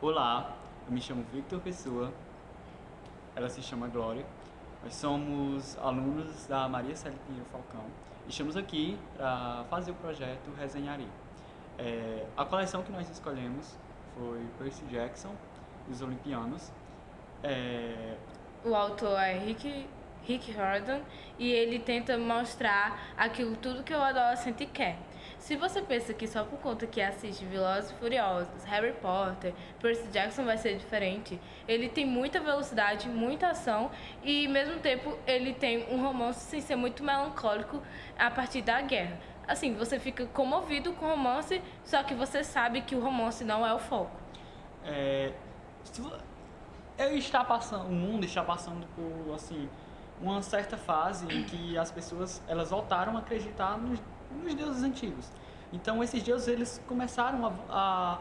Olá, eu me chamo Victor Pessoa, ela se chama Glória. Nós somos alunos da Maria Célia Pinheiro Falcão e estamos aqui para fazer o projeto Resenharia. A coleção que nós escolhemos foi Percy Jackson, Os Olimpianos. O autor é Rick Riordan e ele tenta mostrar aquilo tudo que o adolescente quer. Se você pensa que só por conta que assiste Velozes e Furiosos, Harry Potter, Percy Jackson vai ser diferente, ele tem muita velocidade, muita ação e, ao mesmo tempo, ele tem um romance sem ser muito melancólico a partir da guerra. Assim, você fica comovido com o romance, só que você sabe que o romance não é o foco. Se vo- o mundo está passando por assim uma certa fase em que as pessoas elas voltaram a acreditar nos deuses antigos. Então esses deuses eles começaram a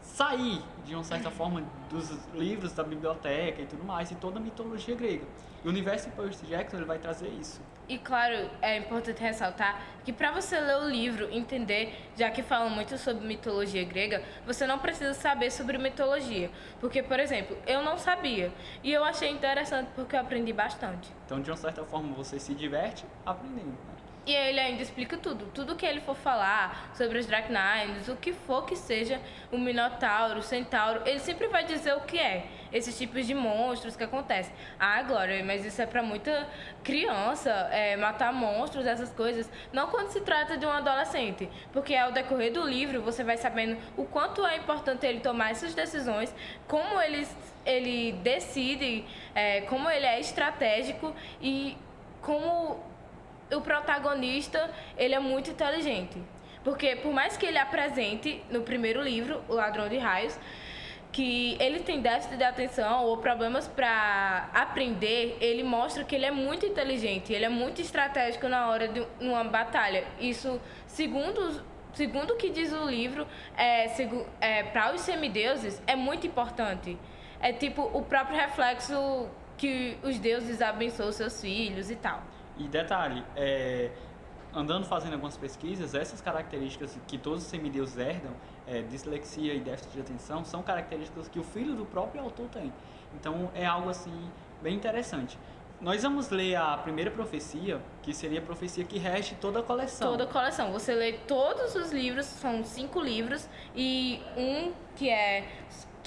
sair de uma certa forma dos livros da biblioteca e tudo mais e toda a mitologia grega. E o universo de Percy Jackson ele vai trazer isso. E claro, é importante ressaltar que para você ler o livro, entender, já que falam muito sobre mitologia grega, você não precisa saber sobre mitologia. Porque, por exemplo, eu não sabia. E eu achei interessante porque eu aprendi bastante. Então de uma certa forma você se diverte aprendendo, né? E ele ainda explica tudo. Tudo que ele for falar sobre os Dracnines, o que for que seja o Minotauro, o Centauro, ele sempre vai dizer o que é. Esses tipos de monstros que acontecem. Ah, Glória, mas isso é pra muita criança, matar monstros, essas coisas. Não quando se trata de um adolescente. Porque ao decorrer do livro, você vai sabendo o quanto é importante ele tomar essas decisões, como ele decide, como ele é estratégico e como o protagonista, ele é muito inteligente. Porque por mais que ele apresente no primeiro livro, O Ladrão de Raios, que ele tem déficit de atenção ou problemas para aprender, ele mostra que ele é muito inteligente, ele é muito estratégico na hora de uma batalha. Isso, segundo o que diz o livro, para os semideuses é muito importante. É tipo o próprio reflexo que os deuses abençoam seus filhos e tal. E detalhe, andando fazendo algumas pesquisas, essas características que todos os semideuses herdam, dislexia e déficit de atenção, são características que o filho do próprio autor tem. Então é algo assim bem interessante. Nós vamos ler a primeira profecia, que seria a profecia que rege toda a coleção. Toda a coleção. Você lê todos os livros, são 5 livros, e um que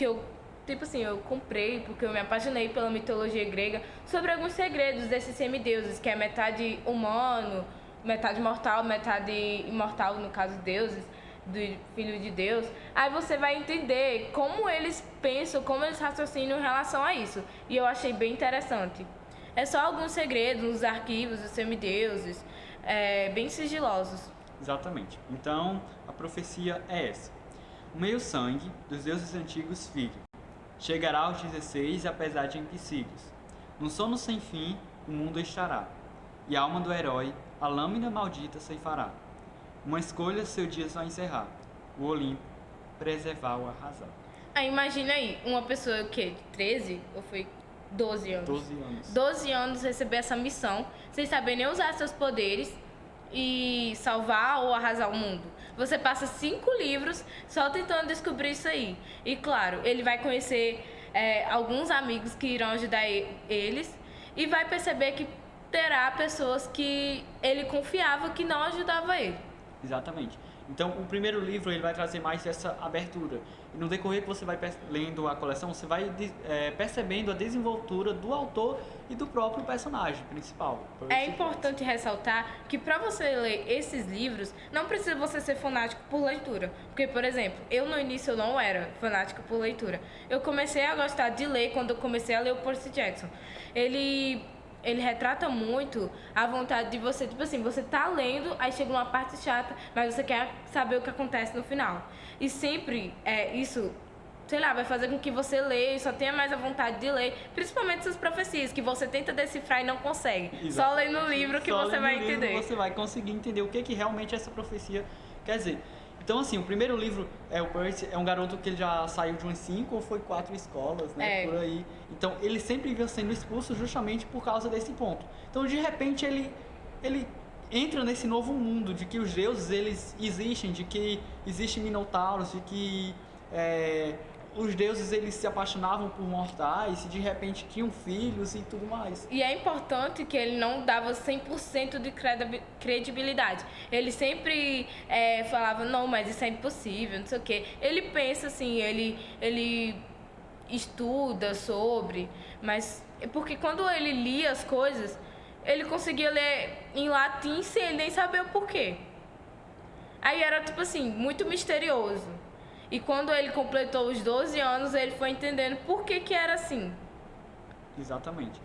eu tipo assim, eu comprei porque eu me apaixonei pela mitologia grega, sobre alguns segredos desses semideuses, que é metade humano, metade mortal, metade imortal, no caso deuses, do filho de Deus. Aí você vai entender como eles pensam, como eles raciocinam em relação a isso. E eu achei bem interessante. É só alguns segredos, uns arquivos dos semideuses, bem sigilosos. Exatamente. Então, a profecia é essa. O meio-sangue dos deuses antigos filho chegará aos 16 apesar de empecilhos. Num sono sem fim, o mundo estará, e a alma do herói a lâmina maldita ceifará. Uma escolha seu dias vai encerrar, o Olimpo preservar o arrasar. Aí imagina aí, uma pessoa que 13 ou foi 12 anos? 12 anos. 12 anos receber essa missão, sem saber nem usar seus poderes e salvar ou arrasar o mundo. Você passa 5 livros só tentando descobrir isso aí. E claro, ele vai conhecer alguns amigos que irão ajudar eles e vai perceber que terá pessoas que ele confiava que não ajudavam ele. Exatamente. Então, o primeiro livro ele vai trazer mais essa abertura. E no decorrer que você vai lendo a coleção, você vai percebendo a desenvoltura do autor e do próprio personagem principal. É importante ressaltar que para você ler esses livros, não precisa você ser fanático por leitura. Porque, por exemplo, eu no início eu não era fanático por leitura. Eu comecei a gostar de ler quando eu comecei a ler o Percy Jackson. Ele retrata muito a vontade de você, tipo assim, você tá lendo, aí chega uma parte chata, mas você quer saber o que acontece no final. E sempre isso, sei lá, vai fazer com que você leia e só tenha mais a vontade de ler, principalmente essas profecias que você tenta decifrar e não consegue. Exatamente. Só lê no livro que você vai entender. Você vai conseguir entender o que realmente essa profecia quer dizer. Então, assim, o primeiro livro, o Percy, é um garoto que ele já saiu de umas 5 ou foi 4 escolas, né, por aí. Então, ele sempre vinha sendo expulso justamente por causa desse ponto. Então, de repente, ele entra nesse novo mundo de que os deuses, eles existem, de que existem minotauros, de que os deuses eles se apaixonavam por mortais e de repente tinham filhos e tudo mais. E é importante que ele não dava 100% de credibilidade. Ele sempre falava, não, mas isso é impossível, não sei o quê. Ele pensa assim, ele estuda sobre, mas porque quando ele lia as coisas, ele conseguia ler em latim sem ele nem saber o porquê. Aí era tipo assim, muito misterioso. E quando ele completou os 12 anos, ele foi entendendo por que era assim. Exatamente.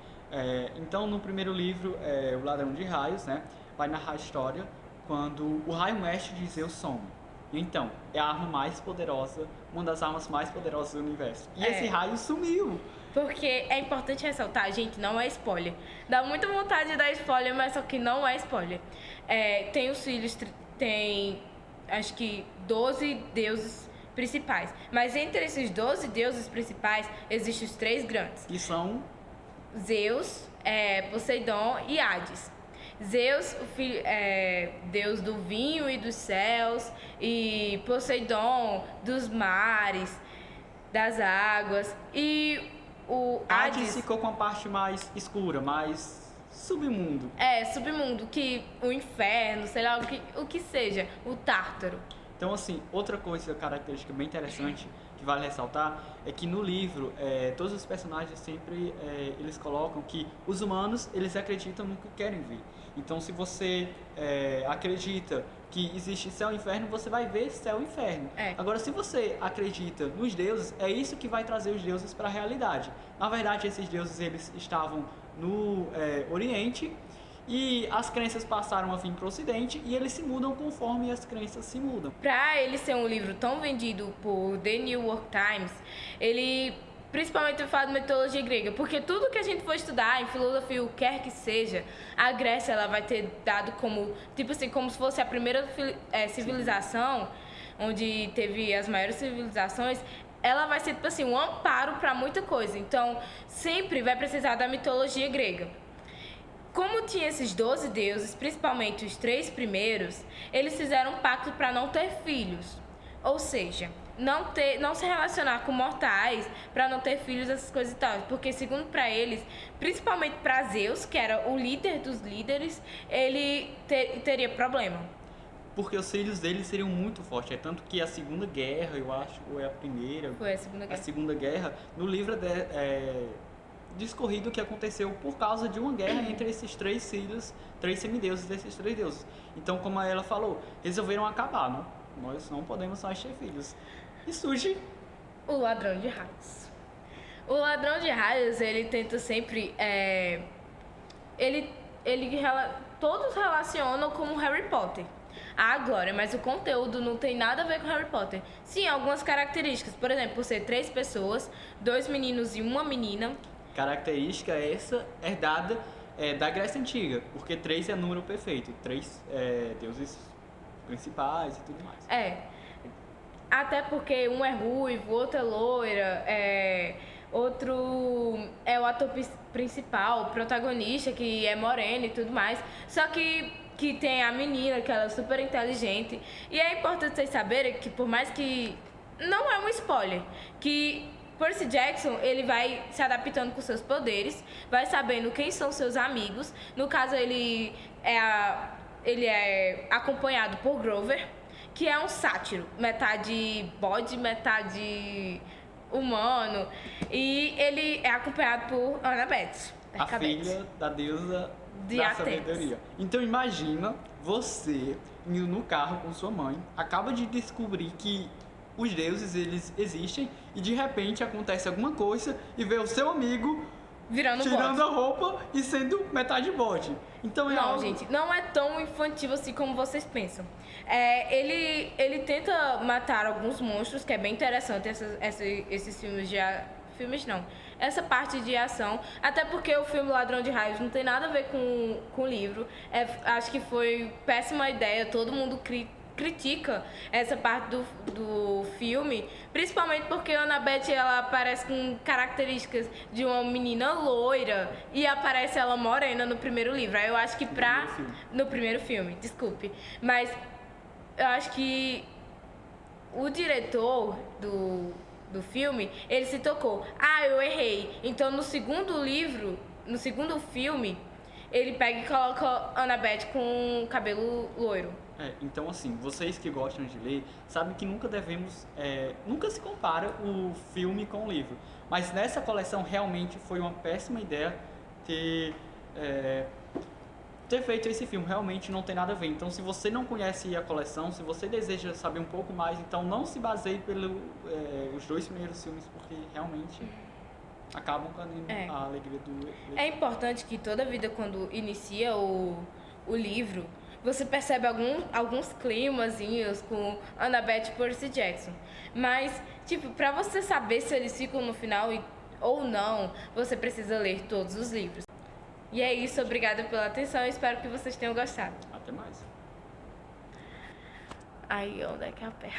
Então, no primeiro livro, O Ladrão de Raios, né, vai narrar a história quando o raio mestre de Zeus some. Então, é a arma mais poderosa, uma das armas mais poderosas do universo. E esse raio sumiu. Porque é importante ressaltar, gente, não é spoiler. Dá muita vontade de dar spoiler, mas só que não é spoiler. Tem os filhos, tem acho que 12 deuses principais. Mas entre esses 12 deuses principais, existem os 3 grandes. Que são? Zeus, Poseidon e Hades. Zeus, deus do vinho e dos céus, e Poseidon, dos mares, das águas, e o Hades ficou com a parte mais escura, mais submundo. Submundo, que o inferno, sei lá, o que seja, o Tártaro. Então, assim, outra coisa, característica bem interessante que vale ressaltar é que no livro, todos os personagens sempre eles colocam que os humanos, eles acreditam no que querem ver. Então, se você acredita que existe céu e inferno, você vai ver céu e inferno. Agora, se você acredita nos deuses, é isso que vai trazer os deuses para a realidade. Na verdade, esses deuses eles estavam no Oriente, e as crenças passaram a vir para o Ocidente e eles se mudam conforme as crenças se mudam. Para ele ser um livro tão vendido por The New York Times, ele principalmente fala de mitologia grega, porque tudo que a gente for estudar em filosofia, o que quer que seja, a Grécia ela vai ter dado como, tipo assim, como se fosse a primeira civilização, onde teve as maiores civilizações. Ela vai ser, tipo assim, um amparo para muita coisa. Então, sempre vai precisar da mitologia grega. Como tinha esses 12 deuses, principalmente os 3 primeiros, eles fizeram um pacto para não ter filhos. Ou seja, não se relacionar com mortais para não ter filhos, essas coisas e tal. Porque, segundo para eles, principalmente para Zeus, que era o líder dos líderes, ele teria problema. Porque os filhos dele seriam muito fortes. Tanto que a Segunda Guerra, eu acho, ou é a primeira? Foi a Segunda Guerra. A Segunda Guerra, no livro discorrido que aconteceu por causa de uma guerra entre esses 3 filhos, 3 semideuses desses 3 deuses. Então, como ela falou, resolveram acabar, não? Nós não podemos mais ter filhos. E surge o Ladrão de Raios. O Ladrão de Raios, ele tenta sempre... todos relacionam com Harry Potter. A glória, mas o conteúdo não tem nada a ver com Harry Potter. Sim, algumas características. Por exemplo, por ser 3 pessoas, 2 meninos e uma menina. Característica essa herdada da Grécia Antiga, porque 3 é número perfeito, 3 deuses principais e tudo mais. Até porque um é ruivo, outro é loira, outro é o ator principal, o protagonista, que é moreno e tudo mais. Só que tem a menina, que ela é super inteligente. E é importante vocês saberem que, por mais que... Não é um spoiler, que Percy Jackson, ele vai se adaptando com seus poderes, vai sabendo quem são seus amigos. No caso, ele é acompanhado por Grover, que é um sátiro, metade bode, metade humano. E ele é acompanhado por Annabeth, a filha da deusa da sabedoria. Então imagina você indo no carro com sua mãe, acaba de descobrir que os deuses eles existem e de repente acontece alguma coisa e vê o seu amigo tirando a roupa e sendo metade bode. Então gente, não é tão infantil assim como vocês pensam. Ele tenta matar alguns monstros, que é bem interessante esses filmes essa parte de ação, até porque o filme Ladrão de Raios não tem nada a ver com o livro. Acho que foi péssima ideia, todo mundo critica essa parte do filme, principalmente porque a Annabeth ela aparece com características de uma menina loira e aparece ela morena no primeiro livro. Aí eu acho que no primeiro filme, desculpe, mas eu acho que o diretor do filme, ele se tocou. Ah, eu errei. Então no segundo livro, no segundo filme, ele pega e coloca Annabeth com cabelo loiro. Então assim, vocês que gostam de ler, sabem que nunca devemos, nunca se compara o filme com o livro. Mas nessa coleção realmente foi uma péssima ideia ter feito esse filme, realmente não tem nada a ver. Então se você não conhece a coleção, se você deseja saber um pouco mais, então não se baseie pelos os 2 primeiros filmes, porque realmente acabam com a alegria do... É importante que toda vida, quando inicia o livro, você percebe alguns climazinhos com Annabeth e Percy Jackson. Mas, tipo, pra você saber se eles ficam no final ou não, você precisa ler todos os livros. E é isso, obrigada pela atenção, espero que vocês tenham gostado. Até mais. Aí, onde é que é a pé?